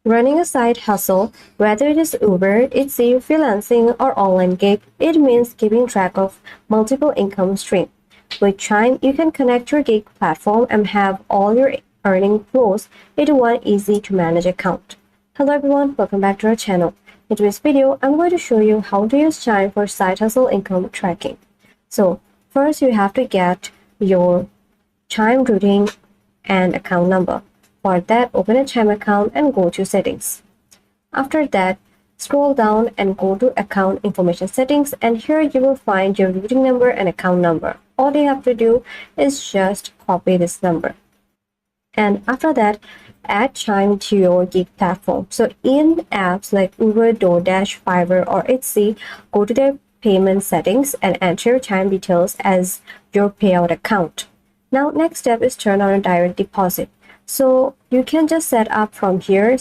Running a side hustle, whether it is Uber, Etsy, freelancing, or online gig, it means keeping track of multiple income streams. With Chime, you can connect your gig platform and have all your earning flows into one easy to manage account. Hello everyone, welcome back to our channel. In today's video, I'm going to show you how to use Chime for side hustle income tracking. So first you have to get your Chime routing and account number. For that, open a Chime account and go to settings. After that, scroll down and go to account information settings, and here you will find your routing number and account number. All you have to do is just copy this number. And after that, add Chime to your gig platform. So in apps like Uber, DoorDash, Fiverr, or Etsy, go to their payment settings and enter your Chime details as your payout account. Now, next step is turn on a direct deposit. So you can just set up from here,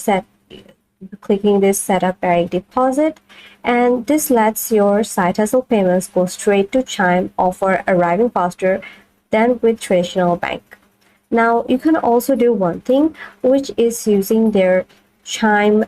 clicking this setup direct deposit, and this lets your side hustle payments go straight to Chime, offer arriving faster than with traditional bank. Now you can also do one thing, which is using their Chime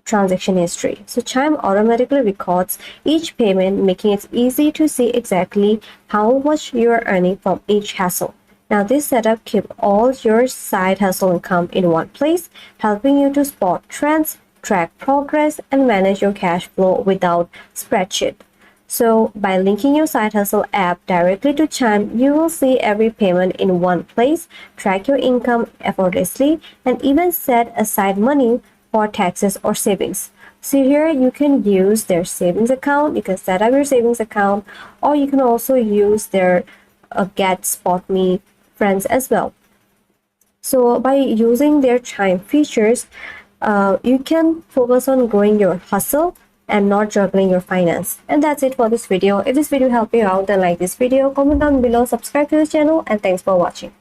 transaction history. So Chime automatically records each payment, making it easy to see exactly how much you are earning from each hustle. Now this setup keeps all your side hustle income in one place, helping you to spot trends, track progress, and manage your cash flow without spreadsheet. So by linking your side hustle app directly to Chime, you will see every payment in one place, track your income effortlessly, and even set aside money for taxes or savings. So here you can use their savings account, you can set up your savings account, or you can also use their Get Spot Me friends as well. So by using their Chime features, you can focus on growing your hustle and not juggling your finance. And that's it for this video. If this video helped you out, then like this video, comment down below, subscribe to this channel, and thanks for watching.